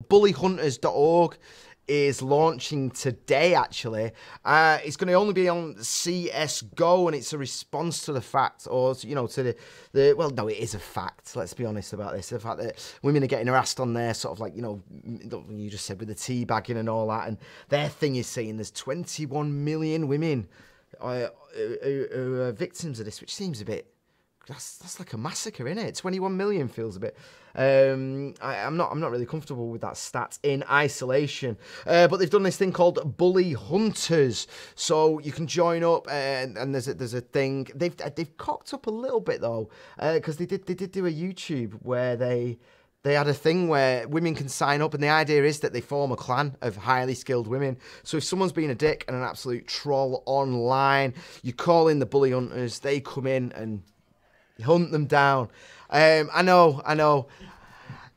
BullyHunters.org is launching today, actually. It's going to only be on CSGO, and it's a response to the fact, or, you know, to the well, no, it is a fact, let's be honest about this, the fact that women are getting harassed on there, sort of like, you know, you just said with the teabagging and all that, and their thing is saying there's 21 million women who are victims of this, which seems a bit, that's like a massacre, isn't it? 21 million feels a bit. I'm not really comfortable with that stat in isolation. But they've done this thing called Bully Hunters, so you can join up, and there's a thing. They've cocked up a little bit though, because they did do a YouTube where they had a thing where women can sign up, and the idea is that they form a clan of highly skilled women. So if someone's being a dick and an absolute troll online, you call in the Bully Hunters, they come in and hunt them down. I know.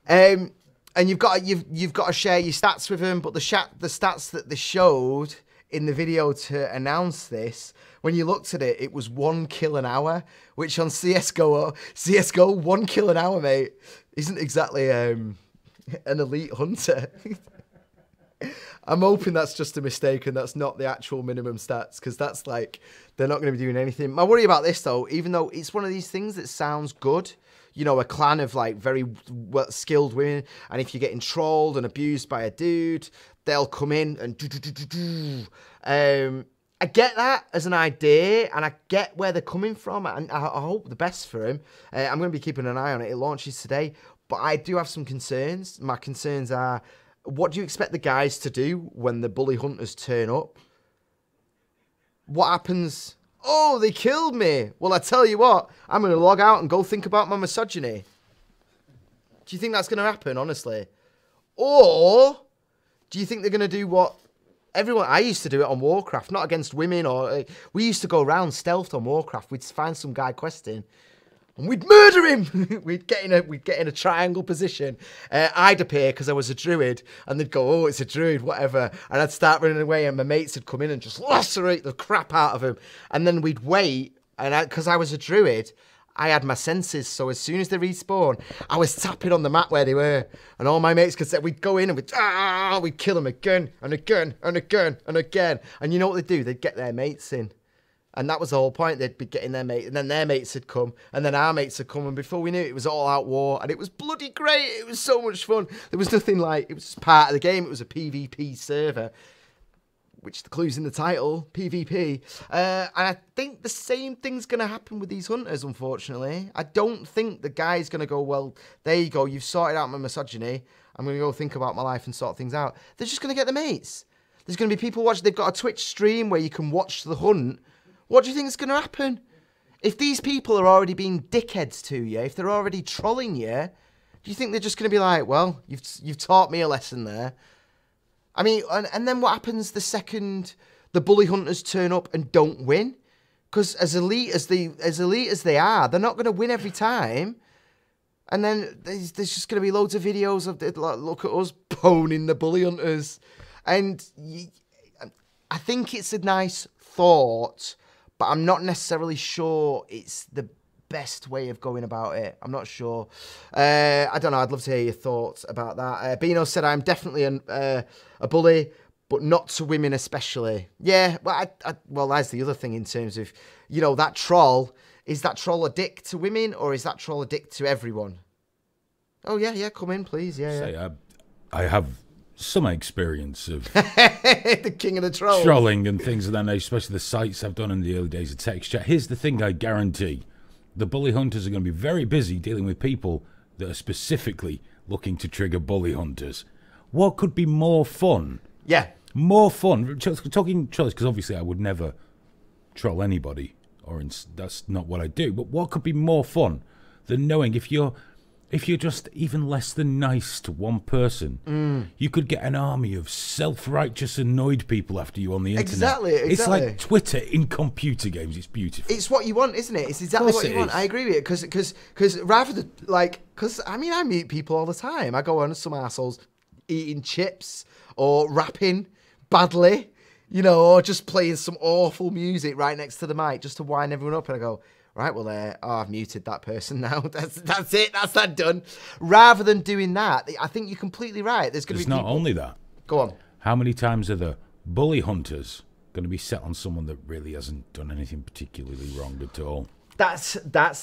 And you've got to share your stats with them, but the stats that they showed in the video to announce this, when you looked at it, it was 1 kill an hour, which on CSGO 1 kill an hour, mate, isn't exactly an elite hunter. I'm hoping that's just a mistake and that's not the actual minimum stats, because that's like, they're not going to be doing anything. My worry about this, though, even though it's one of these things that sounds good, you know, a clan of like very skilled women, and if you're getting trolled and abused by a dude, they'll come in and I get that as an idea, and I get where they're coming from, and I hope the best for him. I'm going to be keeping an eye on it. It launches today, but I do have some concerns. My concerns are, what do you expect the guys to do when the Bully Hunters turn up? What happens? Oh, they killed me. Well, I tell you what, I'm going to log out and go think about my misogyny. Do you think that's going to happen, honestly? Or do you think they're going to do what everyone... I used to do it on Warcraft, not against women, or... we used to go around stealthed on Warcraft. We'd find some guy questing, and we'd murder him. we'd get in a triangle position. I'd appear because I was a druid, and they'd go, oh, it's a druid, whatever. And I'd start running away, and my mates would come in and just lacerate the crap out of him. And then we'd wait, and because I was a druid, I had my senses, so as soon as they respawn, I was tapping on the map where they were, and all my mates could say, we'd go in and we'd kill them again and again and again and again. And you know what they'd do? They'd get their mates in. And that was the whole point. They'd be getting their mates, and then their mates had come, and then our mates had come, and before we knew it, it was all out war, and it was bloody great. It was so much fun. There was nothing like, it was just part of the game. It was a PvP server, which the clue's in the title, PvP. And I think the same thing's going to happen with these hunters, unfortunately. I don't think the guy's going to go, well, there you go, you've sorted out my misogyny. I'm going to go think about my life and sort things out. They're just going to get the mates. There's going to be people watching. They've got a Twitch stream where you can watch the hunt. What do you think is going to happen? If these people are already being dickheads to you, if they're already trolling you, do you think they're just going to be like, well, you've taught me a lesson there? I mean, and then what happens the second the Bully Hunters turn up and don't win? Because as elite as they are, they're not going to win every time. And then there's just going to be loads of videos of, like, look at us boning the Bully Hunters. And I think it's a nice thought, but I'm not necessarily sure it's the best way of going about it. I'm not sure. I don't know. I'd love to hear your thoughts about that. Bino said, I'm definitely a bully, but not to women especially. Yeah, well, that's the other thing in terms of, you know, that troll. Is that troll a dick to women, or is that troll a dick to everyone? Oh, yeah, come in, please. Yeah. I have some experience of the king of the trolls. Trolling and things of that nature, especially the sites I've done in the early days of text chat. Here's the thing, I guarantee. The Bully Hunters are going to be very busy dealing with people that are specifically looking to trigger Bully Hunters. What could be more fun? Yeah. More fun. Talking trolls, because obviously I would never troll anybody, that's not what I do. But what could be more fun than knowing if you're just even less than nice to one person, you could get an army of self-righteous, annoyed people after you on the internet. Exactly. It's like Twitter in computer games. It's beautiful. It's what you want, isn't it? It's exactly what you want. I agree with it. Because rather than, like, because, I mean, I meet people all the time. I go on some assholes eating chips or rapping badly, you know, or just playing some awful music right next to the mic just to wind everyone up. And I go, Right, well, I've muted that person now. That's it. That's that done. Rather than doing that, I think you're completely right. There's going to be not only that. Go on. How many times are the bully hunters going to be set on someone that really hasn't done anything particularly wrong at all? That's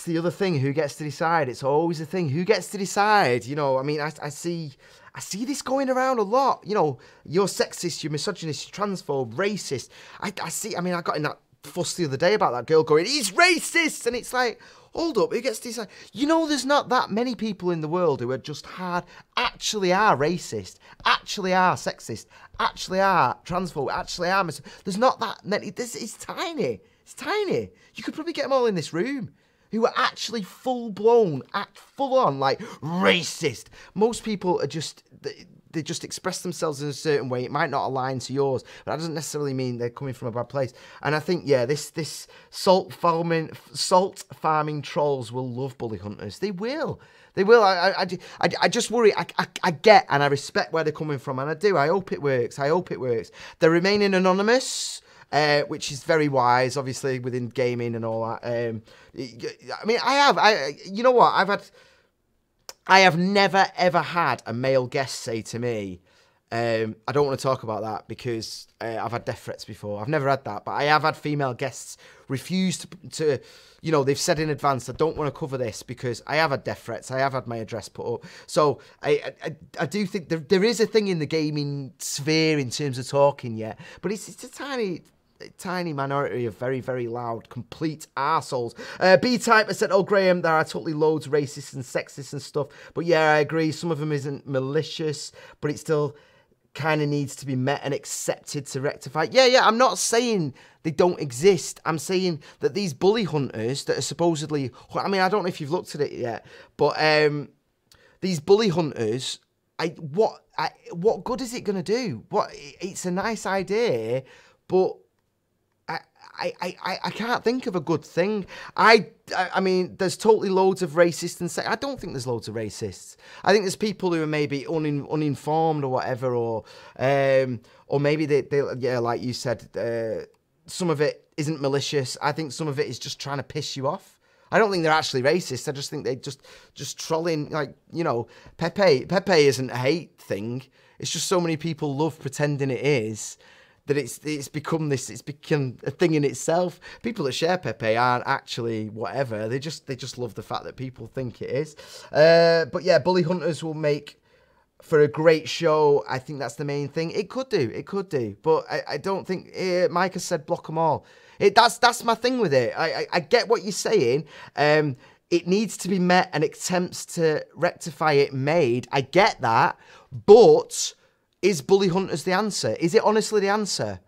the other thing. Who gets to decide? It's always a thing. Who gets to decide? You know, I mean, I see this going around a lot. You know, you're sexist, you're misogynist, you're transphobe, racist. I got in that fuss the other day about that girl going, he's racist, and it's like, hold up, who gets to decide? You know, there's not that many people in the world who are just actually are racist, actually are sexist, actually are transphobe, actually are there's not that many. It's tiny. It's tiny. You could probably get them all in this room who are actually full-blown, full-on, like, racist. Most people are just, they just express themselves in a certain way. It might not align to yours, but that doesn't necessarily mean they're coming from a bad place. And I think, yeah, this salt farming trolls will love bully hunters. They will. They will. I just worry. I get and I respect where they're coming from, and I do. I hope it works. I hope it works. They're remaining anonymous. Which is very wise, obviously, within gaming and all that. I mean, you know what? I have never, ever had a male guest say to me, I don't want to talk about that because I've had death threats before. I've never had that, but I have had female guests refuse to you know, they've said in advance, I don't want to cover this because I have had death threats. I have had my address put up. So I do think there is a thing in the gaming sphere in terms of talking, yeah, but it's a tiny minority of very, very loud, complete arseholes. B-Type has said, oh, Graeme, there are totally loads of racists and sexist and stuff. But yeah, I agree. Some of them isn't malicious, but it still kind of needs to be met and accepted to rectify. Yeah, I'm not saying they don't exist. I'm saying that these bully hunters that are supposedly, I mean, I don't know if you've looked at it yet, but these bully hunters, what good is it going to do? It's a nice idea, but I can't think of a good thing. I mean, there's totally loads of racists and I don't think there's loads of racists. I think there's people who are maybe uninformed or whatever, or maybe they yeah, like you said, some of it isn't malicious. I think some of it is just trying to piss you off. I don't think they're actually racist. I just think they just trolling, like, you know, Pepe isn't a hate thing. It's just so many people love pretending it is, that it's become a thing in itself. People that share Pepe aren't actually whatever. They just love the fact that people think it is. But yeah, Bully Hunters will make for a great show. I think that's the main thing. It could do. But I don't think Mike has said block them all. That's my thing with it. I get what you're saying. It needs to be met and attempts to rectify it made. I get that, but is Bully Hunters the answer? Is it honestly the answer?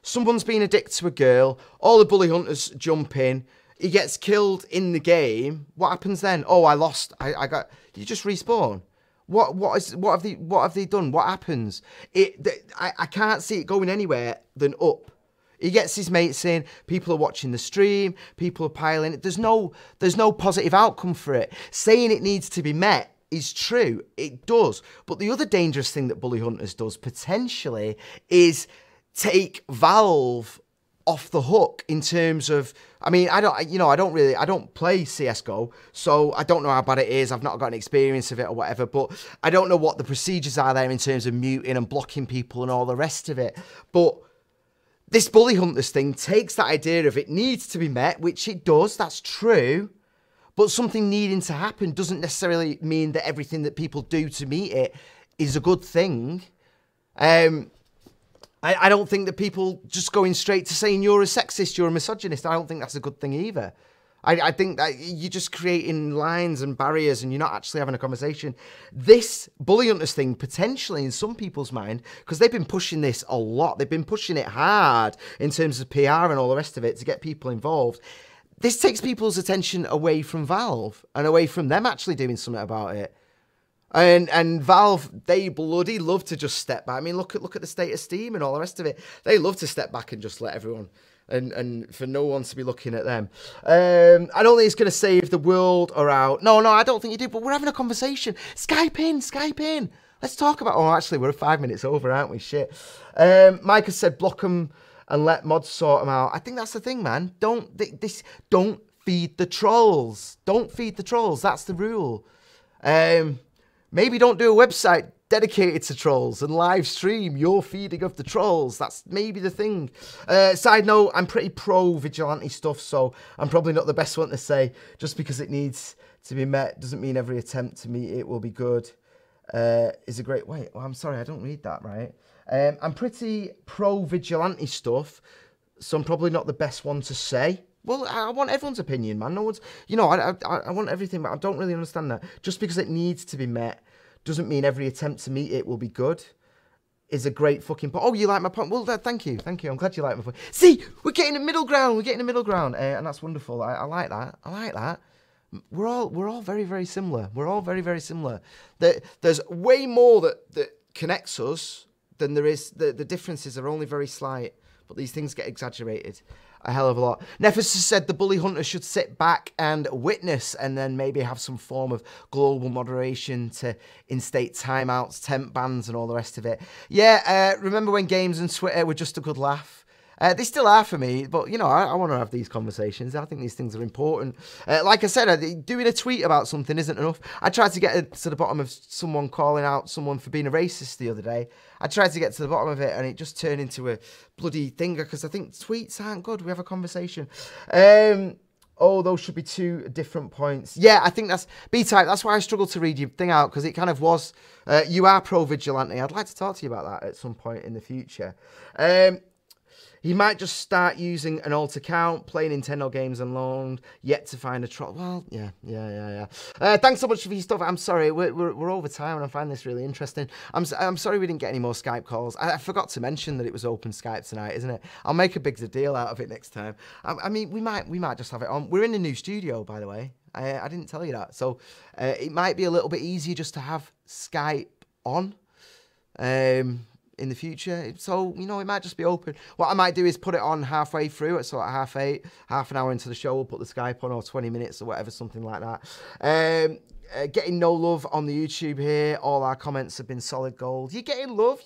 Someone's been a dick to a girl, all the Bully Hunters jump in, he gets killed in the game, what happens then? Oh, I lost, you just respawn. What have they done? What happens? I can't see it going anywhere than up. He gets his mates in, people are watching the stream, people are piling it. There's no positive outcome for it. Saying it needs to be met is true, it does. But the other dangerous thing that Bully Hunters does potentially is take Valve off the hook in terms of, I mean, I don't play CSGO, so I don't know how bad it is. I've not got an experience of it or whatever, but I don't know what the procedures are there in terms of muting and blocking people and all the rest of it. But this Bully Hunters thing takes that idea of it needs to be met, which it does, that's true. But something needing to happen doesn't necessarily mean that everything that people do to meet it is a good thing. I don't think that people just going straight to saying you're a sexist, you're a misogynist, I don't think that's a good thing either. I think that you're just creating lines and barriers and you're not actually having a conversation. This Bully Hunters thing, potentially in some people's mind, because they've been pushing this a lot, they've been pushing it hard in terms of PR and all the rest of it to get people involved. This takes people's attention away from Valve and away from them actually doing something about it. And Valve, they bloody love to just step back. I mean, look at the state of Steam and all the rest of it. They love to step back and just let everyone, and for no one to be looking at them. I don't think it's going to save the world or out. No, I don't think you do, but we're having a conversation. Skype in. Let's talk about, oh, actually, we're 5 minutes over, aren't we? Shit. Mike has said block them and let mods sort them out. I think that's the thing, man. Don't feed the trolls. Don't feed the trolls. That's the rule. Maybe don't do a website dedicated to trolls and live stream your feeding of the trolls. That's maybe the thing. Side note, I'm pretty pro vigilante stuff, so I'm probably not the best one to say. Just because it needs to be met doesn't mean every attempt to meet it will be good. Is a great... Wait, oh, I'm sorry, I don't read that right. I'm pretty pro vigilante stuff, so I'm probably not the best one to say. Well, I want everyone's opinion, man. No one's... You know, I want everything, but I don't really understand that. Just because it needs to be met doesn't mean every attempt to meet it will be good. Is a great fucking point. Oh, you like my point? Well, thank you. Thank you. I'm glad you like my point. See, we're getting a middle ground. We're getting a middle ground. And that's wonderful. I like that. I like that. We're all very, very similar. We're all very, very similar. There's way more that connects us than there is. The differences are only very slight, but these things get exaggerated a hell of a lot. Nephis has said the bully hunters should sit back and witness and then maybe have some form of global moderation to instate timeouts, temp bans and all the rest of it. Yeah, remember when games and Twitter were just a good laugh? They still are for me, but, you know, I want to have these conversations. I think these things are important. Like I said, doing a tweet about something isn't enough. I tried to get to the bottom of someone calling out someone for being a racist the other day. I tried to get to the bottom of it, and it just turned into a bloody thinger, because I think tweets aren't good. We have a conversation. Oh, those should be two different points. Yeah, I think that's... B-Type, that's why I struggled to read your thing out, because it kind of was... you are pro-vigilante. I'd like to talk to you about that at some point in the future. He might just start using an alt account, play Nintendo games alone, yet to find a troll. Well, yeah. Thanks so much for your stuff. I'm sorry, we're over time, and I find this really interesting. I'm sorry we didn't get any more Skype calls. I forgot to mention that it was open Skype tonight, isn't it? I'll make a big deal out of it next time. I mean, we might just have it on. We're in a new studio, by the way. I didn't tell you that. So it might be a little bit easier just to have Skype on. In the future, so, you know, it might just be open. What I might do is put it on halfway through at sort of 7:30, half an hour into the show, we'll put the Skype on, or 20 minutes or whatever, something like that. Getting no love on the YouTube here. All our comments have been solid gold. You're getting love.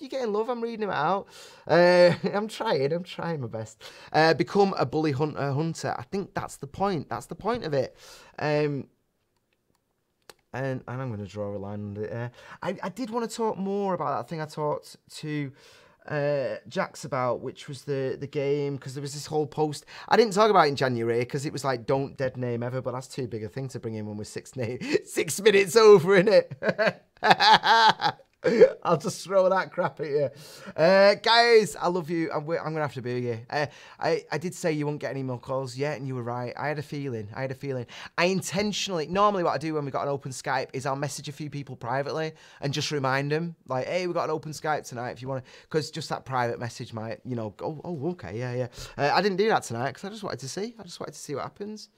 I'm reading them out. I'm trying my best. Become a bully hunter. I think that's the point. That's the point of it. And I'm going to draw a line under it there. I did want to talk more about that thing I talked to Jax about, which was the game, because there was this whole post. I didn't talk about it in January, because it was like, don't dead name ever, but that's too big a thing to bring in when we're 6 minutes over, innit? I'll just throw that crap at you. Guys, I love you. I'm going to have to boo you. I did say you won't get any more calls yet, and you were right. I had a feeling. I intentionally... Normally what I do when we've got an open Skype is I'll message a few people privately and just remind them, like, hey, we've got an open Skype tonight if you want to... Because just that private message might, you know, go, oh, okay, yeah. I didn't do that tonight because I just wanted to see. What happens.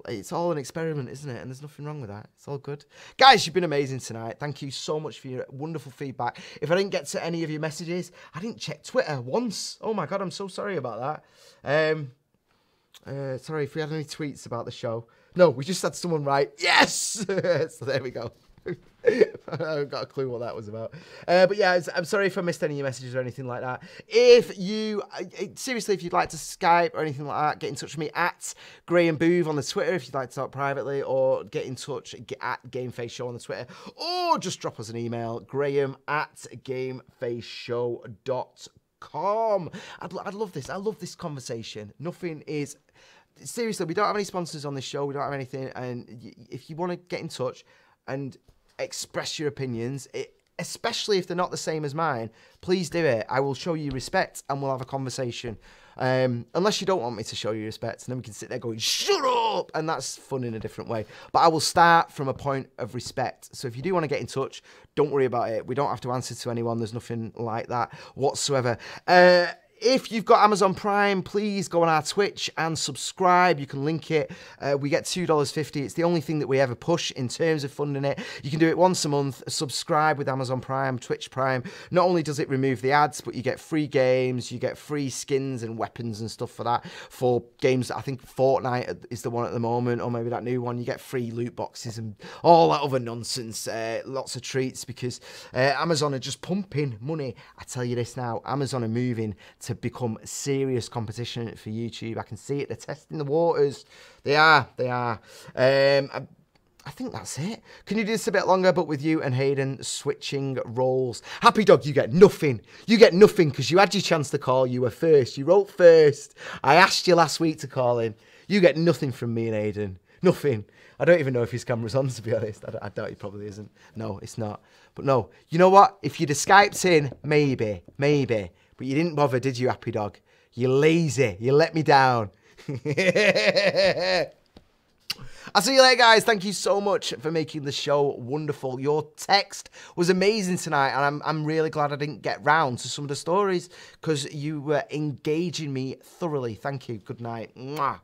It's all an experiment, isn't it? And there's nothing wrong with that. It's all good. Guys, you've been amazing tonight. Thank you so much for your wonderful feedback. If I didn't get to any of your messages, I didn't check Twitter once. Oh my God, I'm so sorry about that. Sorry if we had any tweets about the show. No, we just had someone write, yes! So there we go. I haven't got a clue what that was about. But yeah, I'm sorry if I missed any of your messages or anything like that. If you, seriously, if you'd like to Skype or anything like that, get in touch with me at Graeme Booth on the Twitter if you'd like to talk privately, or get in touch at GameFaceShow on the Twitter, or just drop us an email, graham@gamefaceshow.com. I'd love this. I love this conversation. Nothing is... Seriously, we don't have any sponsors on this show. We don't have anything. And if you want to get in touch and express your opinions, especially if they're not the same as mine, please do it. I will show you respect and we'll have a conversation. Unless you don't want me to show you respect, and then we can sit there going, shut up! And that's fun in a different way. But I will start from a point of respect. So if you do want to get in touch, don't worry about it. We don't have to answer to anyone. There's nothing like that whatsoever. If you've got Amazon Prime, please go on our Twitch and subscribe. You can link it. We get $2.50. It's the only thing that we ever push in terms of funding it. You can do it once a month. Subscribe with Amazon Prime, Twitch Prime. Not only does it remove the ads, but you get free games. You get free skins and weapons and stuff for that. For games, I think Fortnite is the one at the moment, or maybe that new one. You get free loot boxes and all that other nonsense. Lots of treats, because Amazon are just pumping money. I tell you this now, Amazon are moving to to become serious competition for YouTube. I can see it. They're testing the waters. They are. I think that's it. Can you do this a bit longer, but with you and Hayden switching roles? Happy Dog, you get nothing. You get nothing because you had your chance to call. You were first. You wrote first. I asked you last week to call in. You get nothing from me and Hayden. Nothing. I don't even know if his camera's on, to be honest. I doubt he probably isn't. No, it's not. But no, you know what? If you'd have Skyped in, maybe. But you didn't bother, did you, Happy Dog? You're lazy. You let me down. I'll see you later, guys. Thank you so much for making the show wonderful. Your text was amazing tonight, and I'm really glad I didn't get round to some of the stories because you were engaging me thoroughly. Thank you. Good night. Mwah.